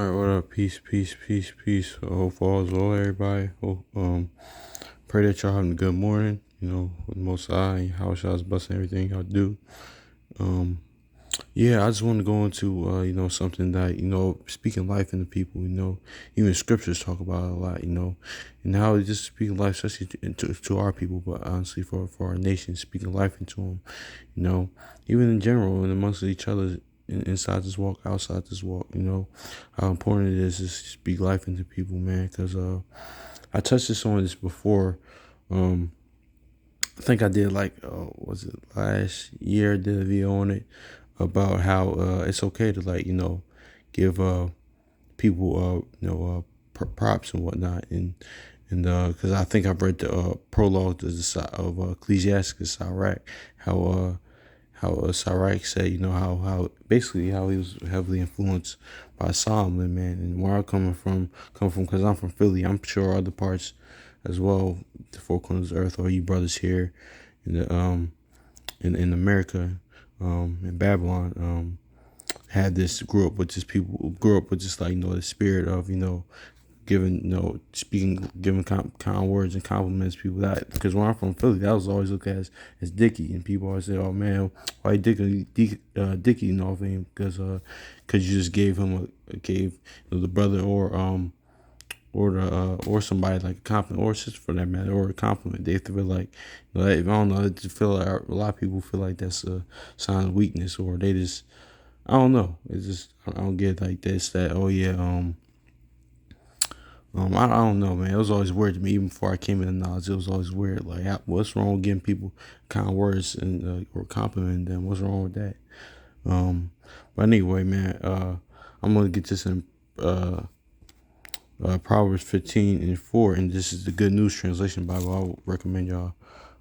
All right, what up? Peace, peace, peace, peace. Hope all is well, everybody. Pray that y'all having a good morning. With Most High, and how y'all's blessing everything y'all do. Um, yeah, I just want to go into something that speaking life into people. Even scriptures talk about it a lot. And how it just speaking life, especially to our people, but honestly for our nation, speaking life into them. You know, Even in general and amongst each other, inside this walk, outside this walk. How important it is to speak life into people, man. Because I touched on this before. Um, I think I did was it last year? I did a video on it about how it's okay to give people props and whatnot, and because I think I've read the prologue to of Ecclesiastes Sirach, how Sirach said, how basically how he was heavily influenced by Solomon, man. And where I come from, because I'm from Philly. I'm sure other parts as well, the four corners of the earth, or you brothers here in the in America, in Babylon, had this grew up with just the spirit of giving speaking, giving kind words and compliments to people. That because when I'm from Philly, that was always looked at as Dickie, and people always say, "Oh man, why Dickie off him?" Because you just gave him gave the brother or somebody like a compliment, or sister for that matter, or a compliment. They feel like, I don't know, I just feel like a lot of people feel like that's a sign of weakness, or they just, I don't know. It's just, I don't get like this, that, oh yeah, I don't know, man. It was always weird to me, even before I came into knowledge. It was always weird. Like, what's wrong with giving people kind words and or complimenting them? What's wrong with that? But anyway, man, I'm gonna get this in Proverbs 15:4, and this is the Good News Translation Bible. I would recommend y'all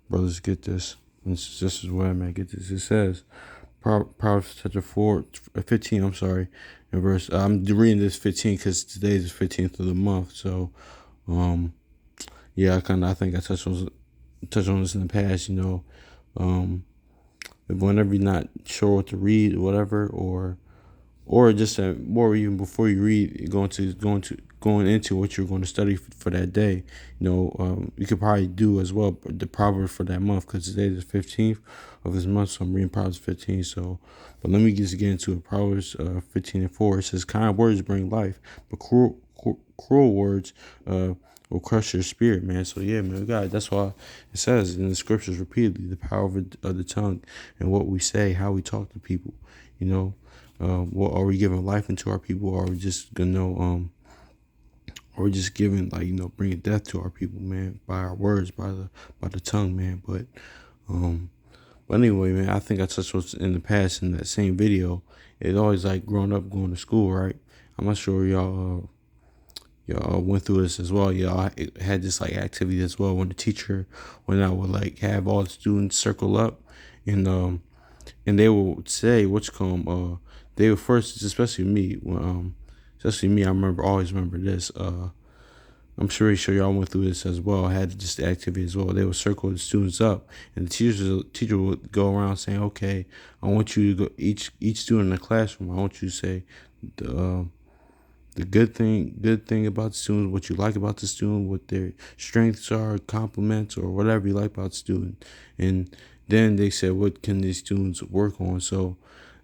brothers get this. And this is where I'm at. Get this. It says, Proverbs chapter 15. I'm sorry, in verse. I'm reading this 15 because today is the 15th of the month. So, yeah, I think I touched on this in the past. Whenever you're not sure what to read, or whatever, or just more even before you read, going into what you're going to study for that day. You could probably do as well the proverb for that month, because today is the 15th of this month, so I'm reading Proverbs 15. So, but let me just get into it. Proverbs 15:4. It says, "Kind words bring life, but cruel words will crush your spirit," man. So yeah, man, God, that's why it says in the scriptures repeatedly the power of the tongue and what we say, how we talk to people. What are we giving life into our people, or are we just or just giving bringing death to our people, man, by our words, by the tongue, man. But anyway, man, I think I touched on in the past in that same video. It's always like growing up, going to school, right? I'm not sure y'all went through this as well. Y'all had this activity as well, when the teacher, when I would have all the students circle up, and they will say which come they would first, especially me, I always remember this. I'm sure y'all went through this as well. I had just the activity as well. They would circle the students up, and the teacher would go around saying, "Okay, I want you to go each student in the classroom. I want you to say the the good thing about the student, what you like about the student, what their strengths are, compliments, or whatever you like about the student." And then they said, what can these students work on? So,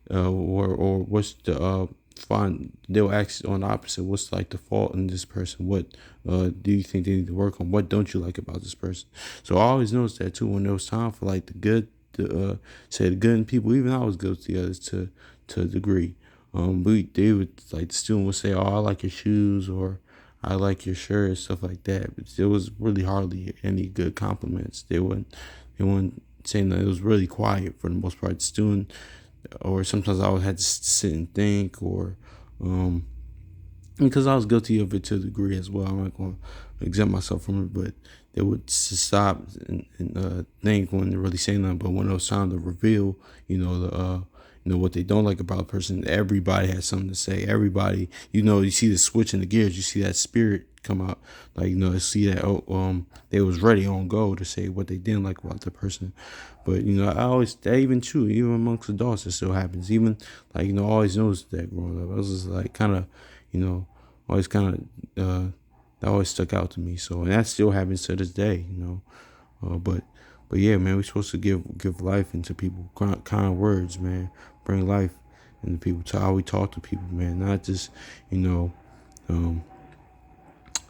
or what's the find they'll ask on the opposite, what's the fault in this person? What do you think they need to work on? What don't you like about this person? So I always noticed that too, when there was time for the good, to say the good in people. Even I was guilty of this to a degree. They would, the student would say, "Oh, I like your shoes," or "I like your shirt," stuff like that. But there was really hardly any good compliments. They wouldn't say that. It was really quiet for the most part. The student, or sometimes I would have to sit and think, or because I was guilty of it to a degree as well. I'm not going to exempt myself from it, but they would stop and think when they're really saying nothing. But when it was time to reveal, what they don't like about a person, everybody has something to say. Everybody, you see the switch in the gears. You see that spirit come out. You see that they was ready on go to say what they didn't like about the person. But I always, that even true, even amongst adults, it still happens. Even I always noticed that growing up. I was just kind of you know, always kind of that always stuck out to me. So and that still happens to this day, you know. But yeah, man, we're supposed to give life into people, kind words, man, bring life into people. To how we talk to people, man, not just you know. Um,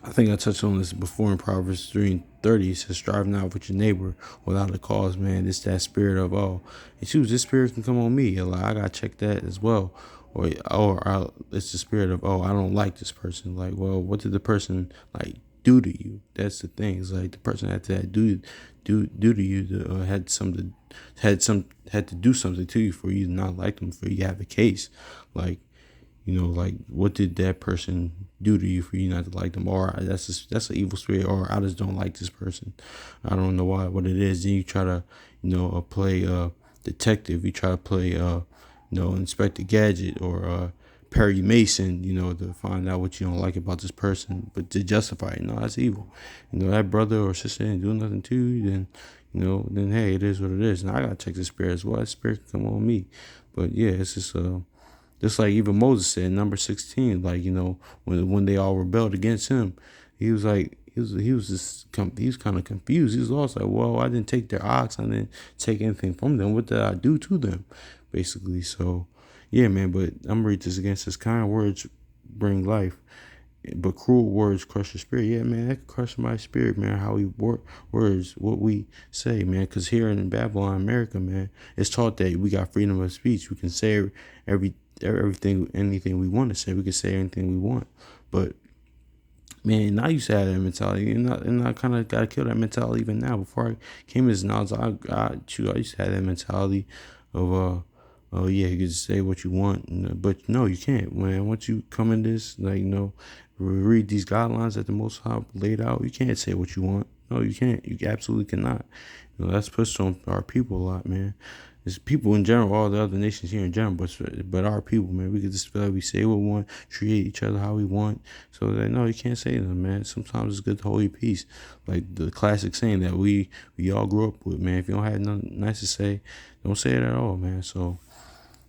I think I touched on this before in Proverbs 3:30. It says, "Strive not with your neighbor without a cause." Man, it's that spirit of and choose this spirit can come on me. Like I gotta check that as well, it's the spirit of I don't like this person. Like, well, what did the person like do to you? That's the thing. It's like the person had to do to you had to do something to you for you to not like them, for you to have a case, like. Like what did that person do to you for you not to like them? Or that's an evil spirit. Or I just don't like this person. I don't know what it is. Then you try to, play detective. You try to play, Inspector Gadget or Perry Mason. To find out what you don't like about this person, but to justify it. No, that's evil. That brother or sister didn't do nothing to you. Then hey, it is what it is. And I gotta check the spirit as well. That spirit can come on me. But yeah, it's just like even Moses said in number 16, like, when they all rebelled against him, he was like, he was kind of confused. He was also like, well, I didn't take their ox. I didn't take anything from them. What did I do to them? Basically. So, yeah, man, but I'm going to read this again. It says, kind words bring life, but cruel words crush your spirit. Yeah, man, that could crush my spirit, man. How we words, what we say, man. Because here in Babylon, America, man, it's taught that we got freedom of speech. We can say everything, anything we want to say. We can say anything we want. But man, I used to have that mentality, and I kind of got to kill that mentality even now. Before I came to this knowledge, I used to have that mentality of oh yeah, you can say what you want, but no, you can't, man. Once you come in this, like, read these guidelines that the Most High laid out, you can't say what you want. No, you can't. You absolutely cannot. That's pushed on our people a lot, man. It's people in general, all the other nations here in general, but our people, man, we could just feel like we say what we want, treat each other how we want. So that no, you can't say them, man. Sometimes it's good to hold your peace, like the classic saying that we all grew up with, man. If you don't have nothing nice to say, don't say it at all, man. So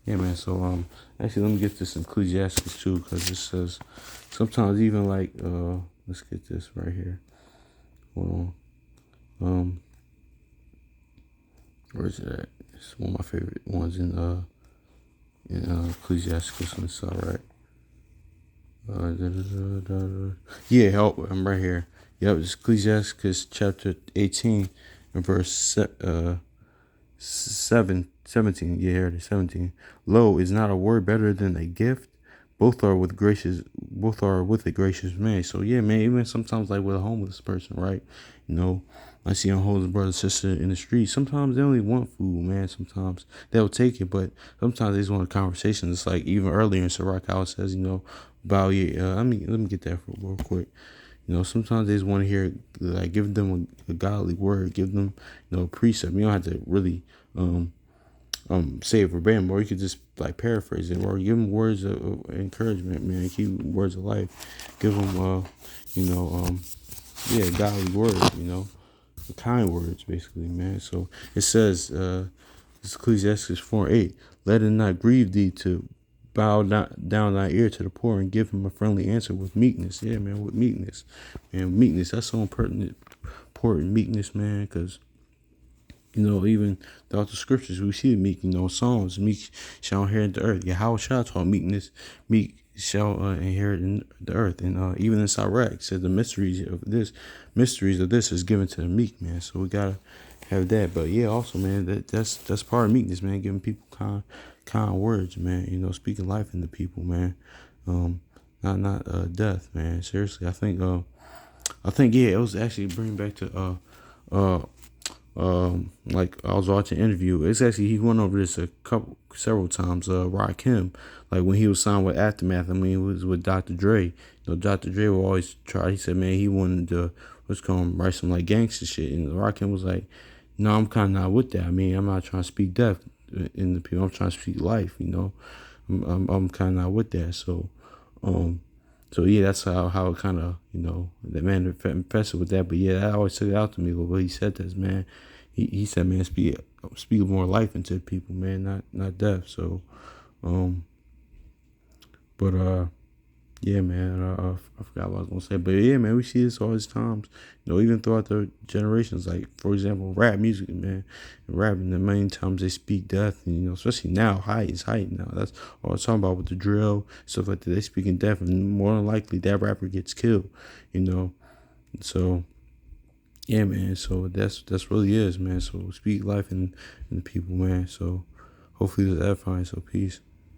yeah, man. So actually, let me get this Ecclesiastes too, because it says sometimes even like let's get this right here. Hold on. Where is it at? It's one of my favorite ones in Ecclesiastes on the side, right? Yeah, help. I'm right here. Yep, it's Ecclesiastes chapter 18 and verse 17. Yeah, here it is, 17. Lo, is not a word better than a gift? Both are with a gracious man. So yeah, man, even sometimes like with a homeless person, right? I see a homeless brother, sister in the street. Sometimes they only want food, man. Sometimes they'll take it, but sometimes they just want a conversation. It's like even earlier in Sirach, how it says, about let me get that real quick. Sometimes they just want to hear, like, give them a godly word, give them, a precept. You don't have to really say it verbatim, or you could just like paraphrase it, or give them words of encouragement, man. Keep words of life. Give them, godly words, kind words, basically, man. So it says, it's Ecclesiastes 4:8. Let it not grieve thee to bow down thy ear to the poor and give him a friendly answer with meekness. Yeah, man, with meekness. Man, meekness, that's so important, meekness, man, because even throughout the scriptures, we see meek, Psalms, meek shall inherit the earth. Yahweh shall taught meekness, meek shall inherit the earth. And even in Sirach, said the mysteries of this is given to the meek, man. So we gotta have that. But yeah, also, man, that's part of meekness, man, giving people kind words, man, speaking life into people, man. Not death, man. Seriously, I think yeah, it was actually bringing back to like I was watching an interview. It's actually, he went over this several times. Rakim, like when he was signed with Aftermath. I mean, he was with Dr. Dre. Dr. Dre will always try. He said, man, he wanted to write some like gangster shit, and Rakim was like, no, I'm kind of not with that. I mean, I'm not trying to speak death in the people. I'm trying to speak life. I'm kind of not with that. So yeah, that's how it kind of, that man infested with that. But yeah, that always took it out to me. But he said this, man. He said, man, speak more life into people, man, not death. So, but Yeah, man. I forgot what I was gonna say, but yeah, man, we see this all these times. Even throughout the generations. Like, for example, rap music, man. Rapping, the many times they speak death, and especially now, height is height now. That's all I'm talking about with the drill stuff like that. They speaking death, and more than likely that rapper gets killed. You know, so yeah, man. So that's really is, man. So speak life in people, man. So hopefully this edifying. So peace.